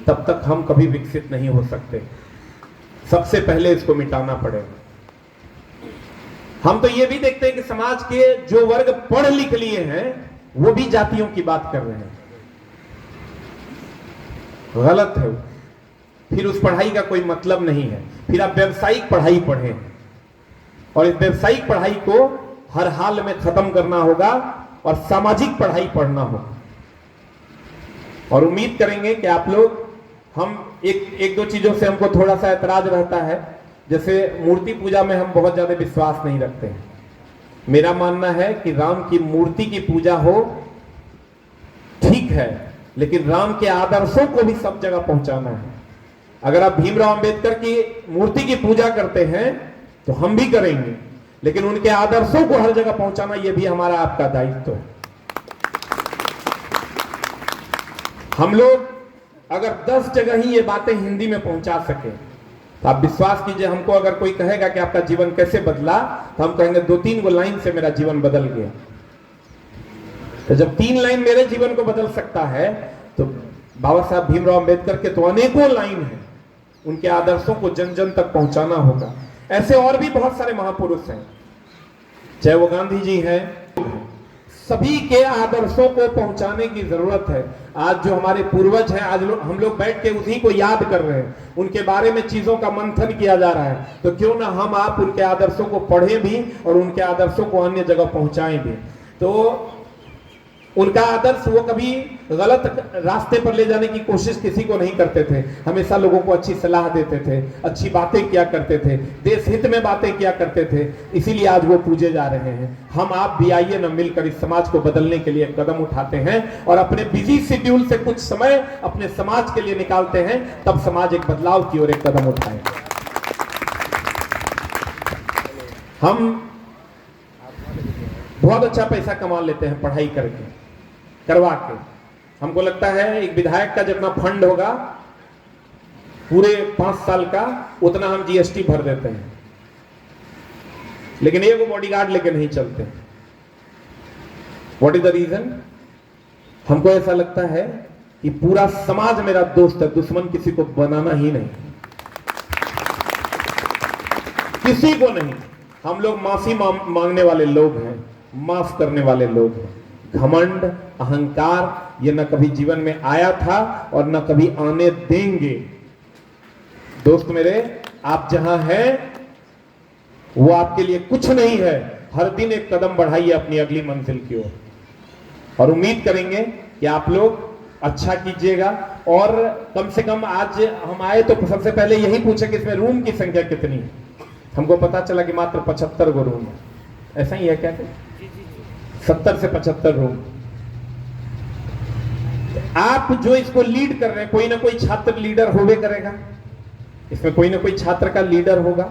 तब तक हम कभी विकसित नहीं हो सकते। सबसे पहले इसको मिटाना पड़ेगा। हम तो ये भी देखते हैं कि समाज के जो वर्ग पढ़ लिख लिए हैं वो भी जातियों की बात कर रहे हैं। गलत है। फिर उस पढ़ाई का कोई मतलब नहीं है। फिर आप व्यवसायिक पढ़ाई पढ़ें और इस व्यवसायिक पढ़ाई को हर हाल में खत्म करना होगा और सामाजिक पढ़ाई पढ़ना होगा। और उम्मीद करेंगे कि आप लोग, हम एक दो चीजों से हमको थोड़ा सा ऐतराज रहता है। जैसे मूर्ति पूजा में हम बहुत ज्यादा विश्वास नहीं रखते हैं। मेरा मानना है कि राम की मूर्ति की पूजा हो ठीक है, लेकिन राम के आदर्शों को भी सब जगह पहुंचाना है। अगर आप भीमराव अंबेडकर की मूर्ति की पूजा करते हैं तो हम भी करेंगे, लेकिन उनके आदर्शों को हर जगह पहुंचाना यह भी हमारा आपका दायित्व है। हम लोग अगर 10 जगह ही ये बातें हिंदी में पहुंचा सके तो आप विश्वास कीजिए, हमको अगर कोई कहेगा कि आपका जीवन कैसे बदला तो हम कहेंगे 2-3 गो लाइन से मेरा जीवन बदल गया। तो जब 3 लाइन मेरे जीवन को बदल सकता है तो बाबा साहब भीमराव अंबेडकर के तो अनेकों लाइन हैं। उनके आदर्शों को जन जन तक पहुंचाना होगा। ऐसे और भी बहुत सारे महापुरुष हैं, चाहे वो गांधी जी हैं। सभी के आदर्शों को पहुंचाने की जरूरत है। आज जो हमारे पूर्वज हैं, आज हम लोग बैठ के उन्हीं को याद कर रहे हैं, उनके बारे में चीजों का मंथन किया जा रहा है। तो क्यों ना हम आप उनके आदर्शों को पढ़ें भी और उनके आदर्शों को अन्य जगह पहुंचाएं भी। तो उनका आदर्श, वो कभी गलत रास्ते पर ले जाने की कोशिश किसी को नहीं करते थे। हमेशा लोगों को अच्छी सलाह देते थे, अच्छी बातें किया करते थे, देश हित में बातें किया करते थे। इसीलिए आज वो पूजे जा रहे हैं। हम आप भी आइए ना, मिलकर इस समाज को बदलने के लिए कदम उठाते हैं और अपने बिजी शेड्यूल से कुछ समय अपने समाज के लिए निकालते हैं, तब समाज एक बदलाव की ओर एक कदम उठाए। हम बहुत अच्छा पैसा कमा लेते हैं पढ़ाई करवा के। हमको लगता है एक विधायक का जितना फंड होगा पूरे 5 साल का, उतना हम जीएसटी भर देते हैं, लेकिन एक बॉडीगार्ड लेके नहीं चलते। What is the reason? हमको ऐसा लगता है कि पूरा समाज मेरा दोस्त है, दुश्मन किसी को बनाना ही नहीं, किसी को नहीं। हम लोग माफी मांगने वाले लोग हैं, माफ करने वाले लोग हैं। घमंड, अहंकार ये न कभी जीवन में आया था और न कभी आने देंगे। दोस्त मेरे, आप जहां हैं वो आपके लिए कुछ नहीं है। हर दिन एक कदम बढ़ाइए अपनी अगली मंजिल की ओर और उम्मीद करेंगे कि आप लोग अच्छा कीजिएगा। और कम से कम आज हम आए तो सबसे पहले यही पूछे कि इसमें रूम की संख्या कितनी है। हमको पता चला कि मात्र 75 गो रूम है। ऐसा ही है क्या? 70 से 75 रूम। आप जो इसको लीड कर रहे हैं, कोई ना कोई छात्र लीडर होवे करेगा, इसमें कोई ना कोई छात्र का लीडर होगा।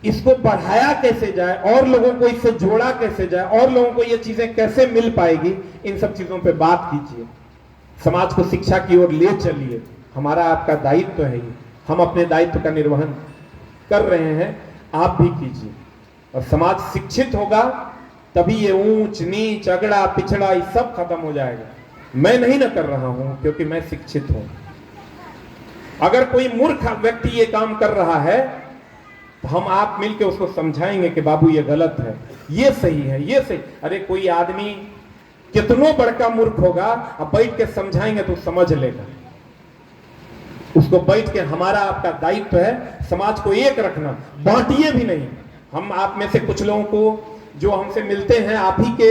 इसको बढ़ाया कैसे जाए और लोगों को इससे जोड़ा कैसे जाए और लोगों को ये चीजें कैसे मिल पाएगी, इन सब चीजों पे बात कीजिए। समाज को शिक्षा की ओर ले चलिए। हमारा आपका दायित्व है ये। हम अपने दायित्व का निर्वहन कर रहे हैं, आप भी कीजिए। और समाज शिक्षित होगा तभी ये ऊंच नीच, अगड़ा पिछड़ा ये सब खत्म हो जाएगा। मैं नहीं ना कर रहा हूं क्योंकि मैं शिक्षित हूं। अगर कोई मूर्ख व्यक्ति ये काम कर रहा है तो हम आप मिलके उसको समझाएंगे कि बाबू ये गलत है, ये सही है, ये सही। अरे कोई आदमी कितनों बड़का मूर्ख होगा, अब बैठ के समझाएंगे तो समझ लेगा। उसको बैठ के, हमारा आपका दायित्व है समाज को एक रखना, बांटिए भी नहीं। हम आप में से कुछ लोगों को जो हमसे मिलते हैं, आप ही के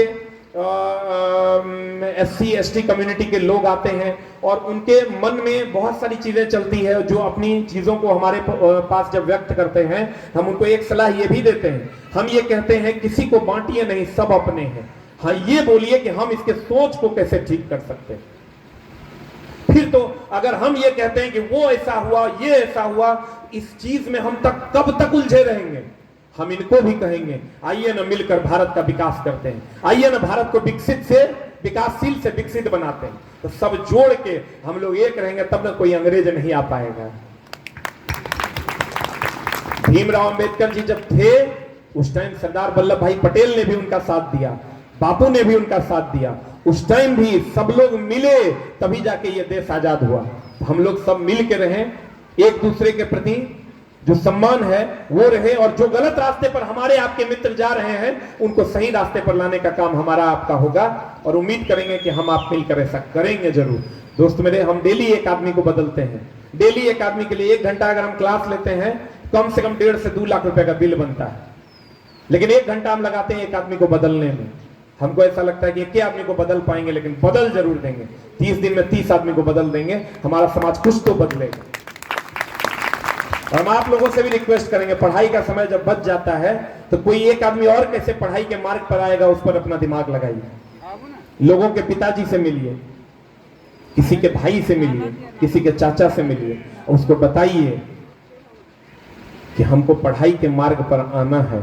SC ST कम्युनिटी के लोग आते हैं और उनके मन में बहुत सारी चीजें चलती है जो अपनी चीजों को हमारे पास जब व्यक्त करते हैं, हम उनको एक सलाह ये भी देते हैं। हम ये कहते हैं किसी को बांटिए नहीं, सब अपने हैं। हाँ, ये बोलिए कि हम इसके सोच को कैसे ठीक कर सकते हैं। फिर तो अगर हम ये कहते हैं कि वो ऐसा हुआ, ये ऐसा हुआ, इस चीज में हम कब तक उलझे रहेंगे। हम इनको भी कहेंगे आइए ना मिलकर भारत का विकास करते हैं, आइए ना भारत को विकसित से विकासशील से विकसित बनाते हैं। तो सब जोड़ के हम लोग एक रहेंगे, तब ना कोई अंग्रेज नहीं आ पाएगा। भीमराव अंबेडकर जी जब थे उस टाइम सरदार वल्लभ भाई पटेल ने भी उनका साथ दिया, बापू ने भी उनका साथ दिया। उस टाइम भी सब लोग मिले तभी जाके ये देश आजाद हुआ। तो हम लोग सब मिल के रहें, एक दूसरे के प्रति जो सम्मान है वो रहे, और जो गलत रास्ते पर हमारे आपके मित्र जा रहे हैं उनको सही रास्ते पर लाने का काम हमारा आपका होगा, और उम्मीद करेंगे कि हम आप मिलकर ऐसा करेंगे जरूर। दोस्त मेरे, हम डेली एक आदमी को बदलते हैं। डेली एक आदमी के लिए 1 घंटा अगर हम क्लास लेते हैं, कम से कम 1.5 से 2 लाख रुपए का बिल बनता है। लेकिन 1 घंटा हम लगाते हैं एक आदमी को बदलने में। हमको ऐसा लगता है कि एक आदमी को बदल पाएंगे, लेकिन बदल जरूर देंगे। 30 दिन में 30 आदमी को बदल देंगे, हमारा समाज कुछ तो बदलेगा। और हम आप लोगों से भी रिक्वेस्ट करेंगे, पढ़ाई का समय जब बच जाता है तो कोई एक आदमी और कैसे पढ़ाई के मार्ग पर आएगा, उस पर अपना दिमाग लगाइए। लोगों के पिताजी से मिलिए, किसी के भाई से मिलिए, किसी के चाचा से मिलिए, और उसको बताइए कि हमको पढ़ाई के मार्ग पर आना है।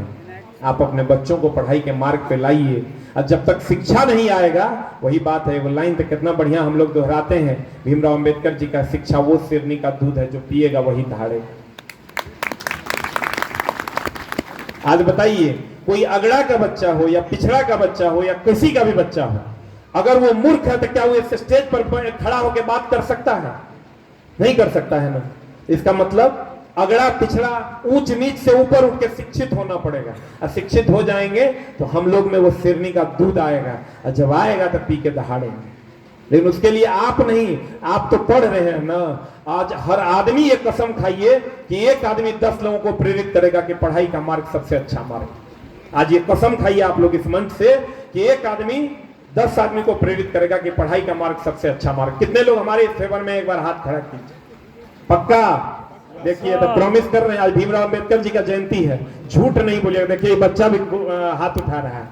आप अपने बच्चों को पढ़ाई के मार्ग पे लाइए, और जब तक शिक्षा नहीं आएगा, वही बात है, वो लाइन तो कितना बढ़िया हम लोग दोहराते हैं, भीमराव अंबेडकर जी का, शिक्षा वो शेरनी का दूध है जो पिएगा वही धाड़े। आज बताइए, कोई अगड़ा का बच्चा हो या पिछड़ा का बच्चा हो या किसी का भी बच्चा हो, अगर वो मूर्ख है तो क्या वो इस स्टेज पर खड़ा होकर बात कर सकता है? नहीं कर सकता है ना। इसका मतलब अगड़ा पिछड़ा ऊंच नीच से ऊपर उठ के शिक्षित होना पड़ेगा, और शिक्षित हो जाएंगे तो हम लोग में वो शेरनी का दूध आएगा, और जब आएगा तो पी के दहाड़ेंगे। लेकिन उसके लिए आप नहीं, आप तो पढ़ रहे हैं ना। आज हर आदमी ये कसम खाइए कि एक आदमी 10 लोगों को प्रेरित करेगा कि पढ़ाई का मार्ग सबसे अच्छा मार्ग। आज ये कसम खाइए आप लोग इस मंच से कि एक आदमी 10 आदमी को प्रेरित करेगा कि पढ़ाई का मार्ग सबसे अच्छा मार्ग। कितने लोग हमारे इस फेवर में एक बार हाथ खड़ा कीजिए? पक्का? देखिए, तो प्रॉमिस कर रहे हैं, आज भीमराव अंबेडकर जी का जयंती है, झूठ नहीं बोलिएगा। देखिए, बच्चा भी हाथ उठा रहा है।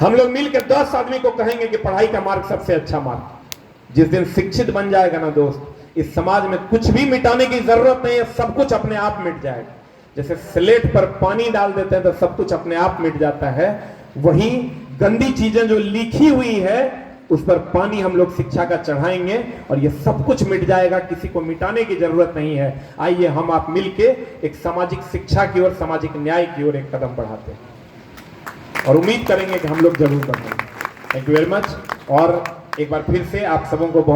हम लोग मिलकर 10 आदमी को कहेंगे कि पढ़ाई का मार्ग सबसे अच्छा मार्ग। जिस दिन शिक्षित बन जाएगा ना दोस्त, इस समाज में कुछ भी मिटाने की जरूरत नहीं है, सब कुछ अपने आप मिट जाएगा। जैसे स्लेट पर पानी डाल देते हैं तो सब कुछ अपने आप मिट जाता है, वही गंदी चीजें जो लिखी हुई है उस पर पानी हम लोग शिक्षा का चढ़ाएंगे और ये सब कुछ मिट जाएगा, किसी को मिटाने की जरूरत नहीं है। आइए हम आप मिलके एक सामाजिक शिक्षा की ओर, सामाजिक न्याय की ओर एक कदम बढ़ाते हैं, और उम्मीद करेंगे कि हम लोग जरूर बढ़ेंगे। Thank you very much. और एक बार फिर से आप सबों को बहुत